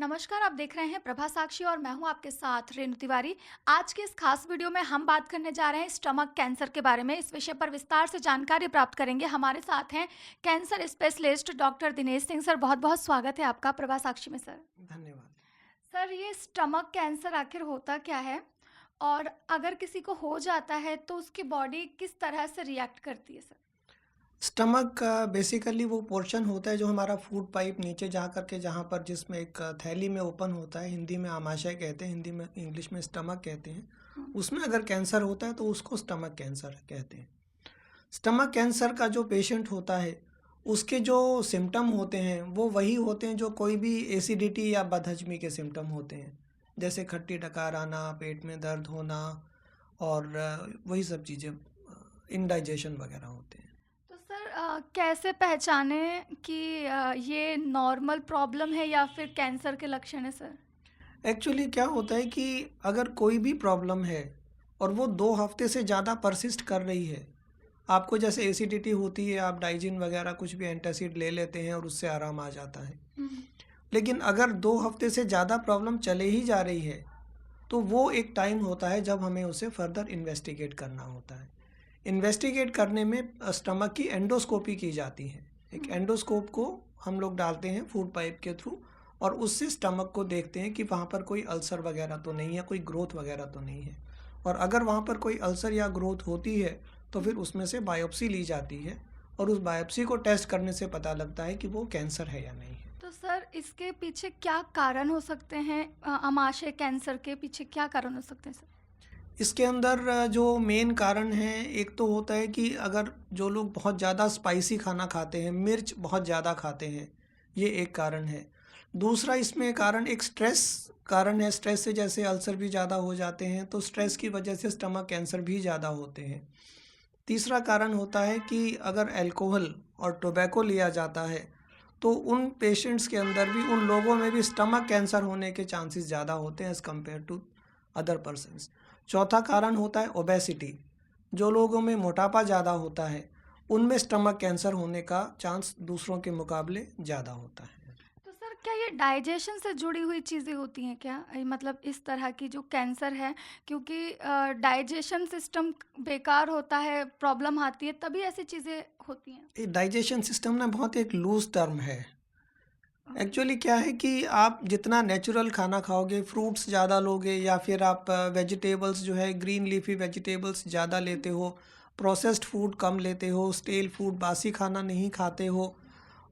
नमस्कार, आप देख रहे हैं प्रभा साक्षी और मैं हूं आपके साथ रेणु तिवारी। आज के इस खास वीडियो में हम बात करने जा रहे हैं स्टमक कैंसर के बारे में। इस विषय पर विस्तार से जानकारी प्राप्त करेंगे। हमारे साथ हैं cancer specialist doctor Dinesh Singh sir. बहुत बहुत स्वागत है आपका प्रभा साक्षी में सर। धन्यवाद। सर, ये स्टमक कैंसर आखिर होता क्या है और अगर किसी को हो जाता है तो उसकी बॉडी किस तरह से रिएक्ट करती है सर? स्टमक का बेसिकली वो पोर्शन होता है जो हमारा फूड पाइप नीचे जा करके जहाँ पर जिसमें एक थैली में ओपन होता है, हिंदी में आमाशय कहते हैं, हिंदी में इंग्लिश में स्टमक कहते हैं। हम्म, उसमें अगर कैंसर होता है तो उसको स्टमक कैंसर कहते हैं। स्टमक कैंसर का जो पेशेंट होता है उसके जो सिम्टम होते हैं वो वही होते हैं जो कोई भी एसिडिटी या बदहजमी के सिम्टम होते हैं, जैसे खट्टी डकार आना, पेट में दर्द होना और वही सब चीज़ें, इंडाइजेशन वगैरह होते हैं। तो सर कैसे पहचाने कि ये नॉर्मल प्रॉब्लम है या फिर कैंसर के लक्षण है सर? एक्चुअली क्या होता है कि अगर कोई भी प्रॉब्लम है और वो 2 हफ्ते से ज़्यादा परसिस्ट कर रही है, आपको जैसे एसिडिटी होती है, आप डाइजिन वगैरह कुछ भी एंटासिड ले लेते हैं और उससे आराम आ जाता है। हम्म, लेकिन अगर 2 हफ्ते से ज़्यादा प्रॉब्लम चले ही जा रही है, तो वो एक टाइम होता है जब हमें उसे फर्दर इन्वेस्टिगेट करना होता है। इन्वेस्टिगेट करने में स्टमक की एंडोस्कोपी की जाती है। एक हम्म। एंडोस्कोप को हम लोग डालते हैं फूड पाइप के थ्रू और उससे स्टमक को देखते हैं कि वहाँ पर कोई अल्सर वगैरह तो नहीं है, कोई ग्रोथ वगैरह तो नहीं है। और अगर वहाँ पर कोई अल्सर या ग्रोथ होती है तो फिर उसमें से बायोप्सी ली जाती है और उस बायोप्सी को टेस्ट करने से पता लगता है कि वो कैंसर है या नहीं है। तो सर, इसके पीछे क्या कारण हो सकते हैं? आमाशय कैंसर के पीछे क्या कारण हो सकते हैं सर? इसके अंदर जो मेन कारण है, एक तो होता है कि अगर जो लोग बहुत ज़्यादा स्पाइसी खाना खाते हैं, मिर्च बहुत ज़्यादा खाते हैं, ये एक कारण है। दूसरा इसमें कारण एक स्ट्रेस कारण है। स्ट्रेस से जैसे अल्सर भी ज़्यादा हो जाते हैं तो स्ट्रेस की वजह से स्टमक कैंसर भी ज़्यादा होते हैं। तीसरा कारण होता है कि अगर अल्कोहल और टोबैको लिया जाता है तो उन पेशेंट्स के अंदर भी, उन लोगों में भी स्टमक कैंसर होने के चांसेस ज़्यादा होते हैं as compare to other persons. चौथा कारण होता है ओबेसिटी। जो लोगों में मोटापा ज़्यादा होता है उनमें स्टमक कैंसर होने का चांस दूसरों के मुकाबले ज़्यादा होता है। तो सर, क्या ये डाइजेशन से जुड़ी हुई चीज़ें होती हैं क्या? मतलब इस तरह की जो कैंसर है, क्योंकि डाइजेशन सिस्टम बेकार होता है, प्रॉब्लम आती है, तभी ऐसी चीज़ें होती हैं। ये डाइजेशन सिस्टम ना बहुत एक लूज टर्म है। ओके। एक्चुअली क्या है कि आप जितना नेचुरल खाना खाओगे, फ्रूट्स ज़्यादा लोगे या फिर आप वेजिटेबल्स जो है ग्रीन लीफी वेजिटेबल्स ज़्यादा लेते हो, प्रोसेस्ड फूड कम लेते हो, स्टेल फूड बासी खाना नहीं खाते हो,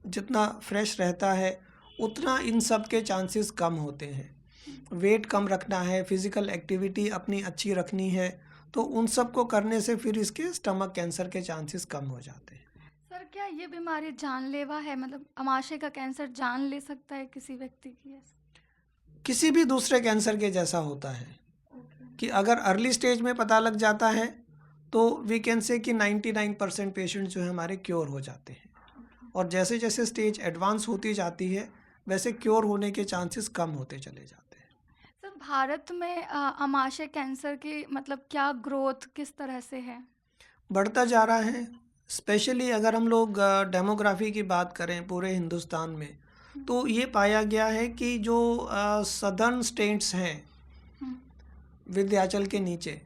जितना फ्रेश रहता है उतना इन सब के चांसेस कम होते हैं। वेट कम रखना है, फिज़िकल एक्टिविटी अपनी अच्छी रखनी है, तो उन सब को करने से फिर इसके स्टमक कैंसर के चांसेस कम हो जाते हैं। सर, क्या ये बीमारी जानलेवा है? मतलब आमाशय का कैंसर जान ले सकता है किसी व्यक्ति की? ऐसा? किसी भी दूसरे कैंसर के जैसा होता है ओके। कि अगर अर्ली स्टेज में पता लग जाता है तो वी कैन से कि 99% पेशेंट जो है हमारे क्योर हो जाते हैं। ओके। और जैसे जैसे स्टेज एडवांस होती जाती है वैसे क्योर होने के चांसेस कम होते चले जाते हैं। सर, भारत में आमाशय कैंसर की मतलब क्या ग्रोथ किस तरह से है? बढ़ता जा रहा है। स्पेशली अगर हम लोग डेमोग्राफी की बात करें पूरे हिंदुस्तान में, हुँ, तो ये पाया गया है कि जो सदर्न स्टेट्स हैं, हुँ। विंध्याचल के नीचे,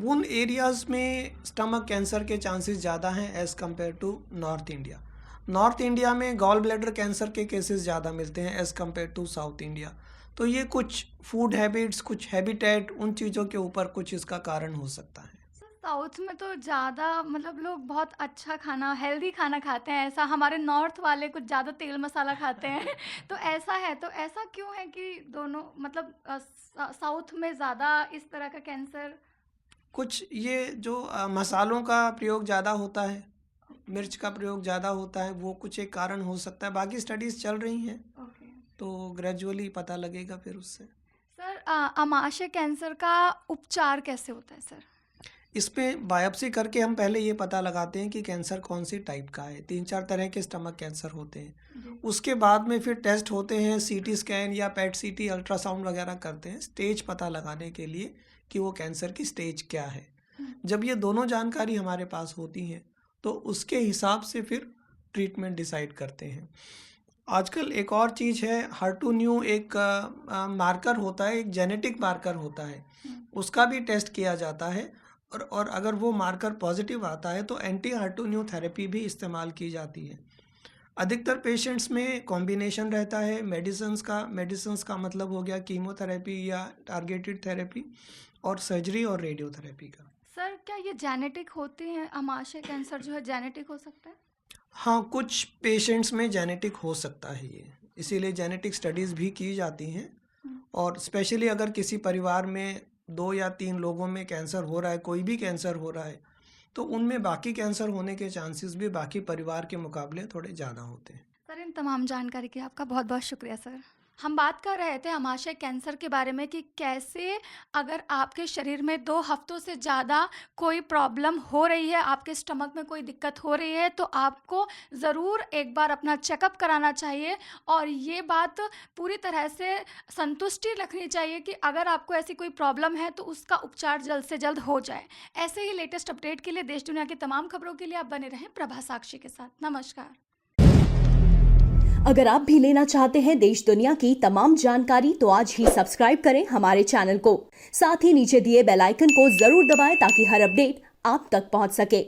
उन एरियाज़ में स्टमक कैंसर के चांसेस ज़्यादा हैं as compare to North India. North India में गॉल ब्लैडर कैंसर के केसेस ज़्यादा मिलते हैं as compare to South India. तो ये कुछ फूड हैबिट्स, कुछ हैबिटेट, उन चीज़ों के ऊपर कुछ इसका कारण हो सकता है। सर, साउथ में तो ज़्यादा मतलब लोग बहुत अच्छा खाना, हेल्दी खाना खाते हैं, ऐसा हमारे नॉर्थ वाले कुछ ज़्यादा तेल मसाला खाते हैं। तो ऐसा है, तो ऐसा क्यों है कि दोनों मतलब साउथ में ज़्यादा इस तरह का कैंसर? कुछ ये जो मसालों का प्रयोग ज़्यादा होता है, ओके, मिर्च का प्रयोग ज़्यादा होता है, वो कुछ एक कारण हो सकता है। बाकी स्टडीज़ चल रही हैं, ओके। तो ग्रेजुअली पता लगेगा फिर उससे। सर, आमाशय कैंसर का उपचार कैसे होता है सर? इसमें बायोप्सी करके हम पहले ये पता लगाते हैं कि कैंसर कौन सी टाइप का है। 3-4 तरह के स्टमक कैंसर होते हैं। जी। उसके बाद में फिर टेस्ट होते हैं, सीटी स्कैन या पेट सीटी, अल्ट्रासाउंड वगैरह करते हैं स्टेज पता लगाने के लिए कि वो कैंसर की स्टेज क्या है। हुँ। जब ये दोनों जानकारी हमारे पास होती हैं तो उसके हिसाब से फिर ट्रीटमेंट डिसाइड करते हैं। आजकल एक और चीज़ है, HER2/neu एक मार्कर होता है, एक जेनेटिक मार्कर होता है, उसका भी टेस्ट किया जाता है और अगर वो मार्कर पॉजिटिव आता है तो एंटी HER2/neu थेरेपी भी इस्तेमाल की जाती है। अधिकतर पेशेंट्स में कॉम्बिनेशन रहता है मेडिसिन्स का मतलब हो गया कीमोथेरेपी या टारगेटेड थेरेपी और सर्जरी और रेडियोथेरेपी का। सर, क्या ये जेनेटिक होती हैं? आमाशय कैंसर जो है जेनेटिक हो सकता है? हाँ, कुछ पेशेंट्स में जेनेटिक हो सकता है ये, इसीलिए जेनेटिक स्टडीज़ भी की जाती हैं हुँ। और स्पेशली अगर किसी परिवार में 2 या 3 लोगों में कैंसर हो रहा है, कोई भी कैंसर हो रहा है, तो उनमें बाकी कैंसर होने के चांसेस भी बाकी परिवार के मुकाबले थोड़े ज़्यादा होते हैं। सर, इन तमाम जानकारी के लिए आपका बहुत-बहुत शुक्रिया सर। हम बात कर रहे थे आमाशय कैंसर के बारे में कि कैसे अगर आपके शरीर में 2 हफ्तों से ज़्यादा कोई प्रॉब्लम हो रही है, आपके स्टमक में कोई दिक्कत हो रही है, तो आपको ज़रूर एक बार अपना चेकअप कराना चाहिए और ये बात पूरी तरह से संतुष्टि रखनी चाहिए कि अगर आपको ऐसी कोई प्रॉब्लम है, तो उसका उपचार जल्द से जल्द हो जाए। ऐसे ही लेटेस्ट अपडेट के लिए देश-दुनिया की तमाम खबरों के लिए आप बने रहें प्रभा साक्षी के साथ। नमस्कार। अगर आप भी लेना चाहते हैं देश दुनिया की तमाम जानकारी तो आज ही सब्सक्राइब करें हमारे चैनल को। साथ ही नीचे दिए बेल आइकन को जरूर दबाएं ताकि हर अपडेट आप तक पहुंच सके।